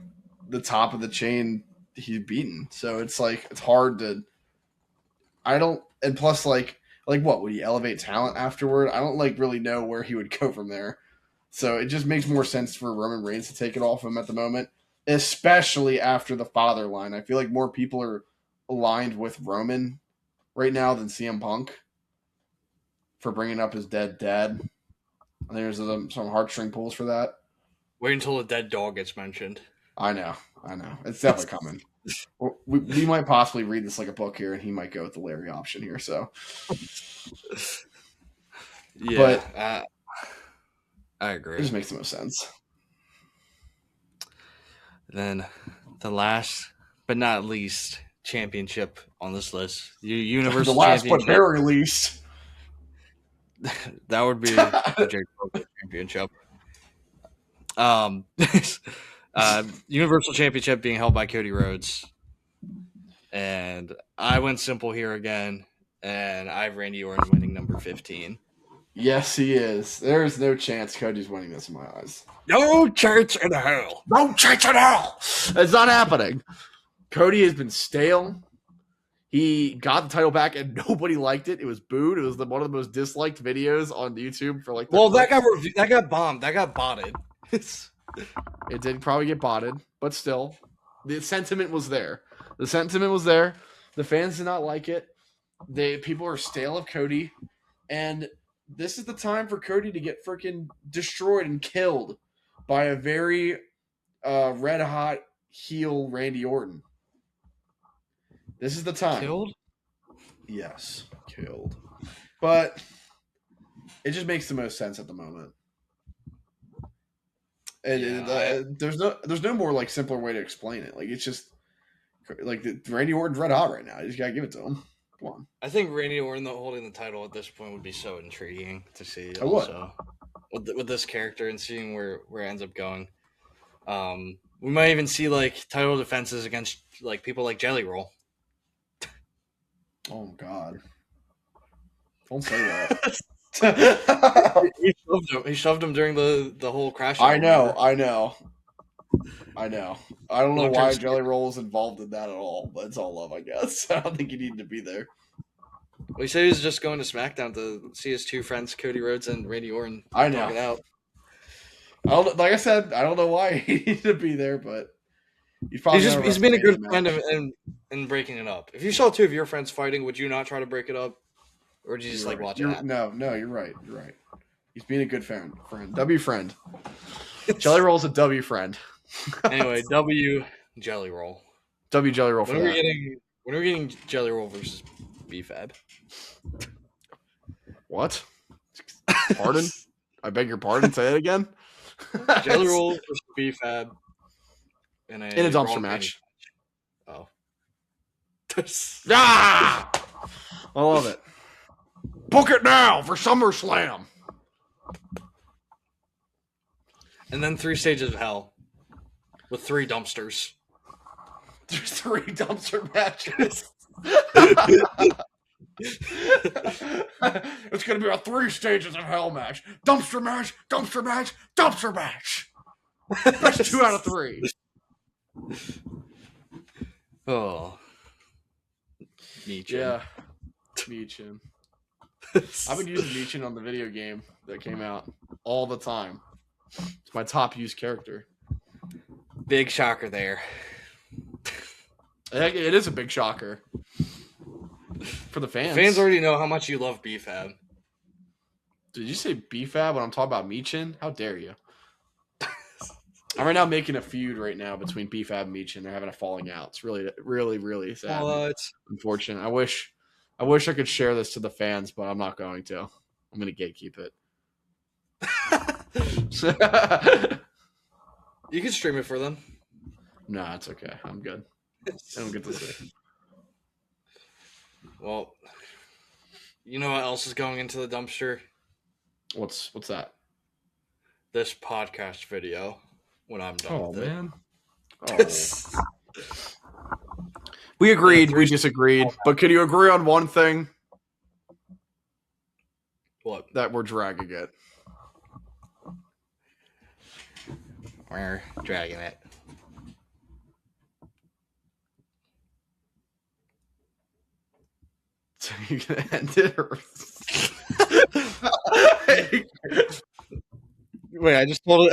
the top of the chain he's beaten, so it's like it's hard to. I don't, and plus like what would he elevate talent afterward? I don't like really know where he would go from there. So it just makes more sense for Roman Reigns to take it off him at the moment, especially after the father line. I feel like more people are aligned with Roman right now than CM Punk for bringing up his dead dad. I think there's some heartstring pulls for that. Wait until the dead dog gets mentioned. I know. It's definitely coming. We might possibly read this like a book here, and he might go with the Larry option here. So, yeah, I agree. It just makes the most sense. Then the last but not least championship on this list, the Universal the last Championship. but very least. That would be the Jake Paul Championship. Universal Championship being held by Cody Rhodes. And I went simple here again, and I have Randy Orton winning number 15. Yes, he is. There is no chance Cody's winning this in my eyes. No chance in hell. No chance in hell. It's not happening. Cody has been stale. He got the title back and nobody liked it. It was booed. It was one of the most disliked videos on YouTube for like. That got bombed. That got botted. It did probably get botted, but still, the sentiment was there. The fans did not like it. People are stale of Cody, and this is the time for Cody to get freaking destroyed and killed by a very red hot heel Randy Orton. This is the time. Killed? Yes, killed. But it just makes the most sense at the moment. And there's no more like simpler way to explain it. Like it's just like Randy Orton's red hot right now. You just gotta give it to him. Come on. I think Randy Orton holding the title at this point would be so intriguing to see. I also with this character and seeing where it ends up going. We might even see like title defenses against like people like Jelly Roll. Oh God! Don't say that. He shoved him during the whole crash. I know. I don't know why Jelly Roll is involved in that at all, but it's all love, I guess. I don't think he needed to be there. Well, he said he was just going to SmackDown to see his two friends, Cody Rhodes and Randy Orton. I know. It out. Like I said, I don't know why he needed to be there, but he's been a good friend in breaking it up. If you saw two of your friends fighting, would you not try to break it up, or would you just watch it happen? No, you're right. He's being a good friend. W friend. Jelly Roll's a W friend. Anyway, W Jelly Roll. W Jelly Roll. When are we getting Jelly Roll versus B-Fab? What? Pardon? I beg your pardon. Say it again. Jelly Roll versus B-Fab in a dumpster match. Oh. Ah! I love it. Book it now for SummerSlam. And then 3 stages of hell with 3 dumpsters. There's 3 dumpster matches. It's going to be a 3 stages of hell match. Dumpster match, dumpster match, dumpster match. That's 2 out of 3. Oh. Meechin. Yeah. Meechin. I've been using Meechin on the video game that came out all the time. It's my top used character. Big shocker there. It is a big shocker. For the fans. The fans already know how much you love B-Fab. Did you say B-Fab when I'm talking about Meechin? How dare you? I'm right now making a feud right now between B-Fab and Meechin. They're having a falling out. It's really, really, really sad. What? Unfortunate. I wish I could share this to the fans, but I'm not going to. I'm going to gatekeep it. You can stream it for them. No, it's okay. I'm good. I don't get to see. Well, you know what else is going into the dumpster? What's that? This podcast video. When I'm done with man. Oh. We agreed. We disagreed. But can you agree on one thing? What? That we're dragging it. We're dragging it. So you can end it or Wait, I just told it.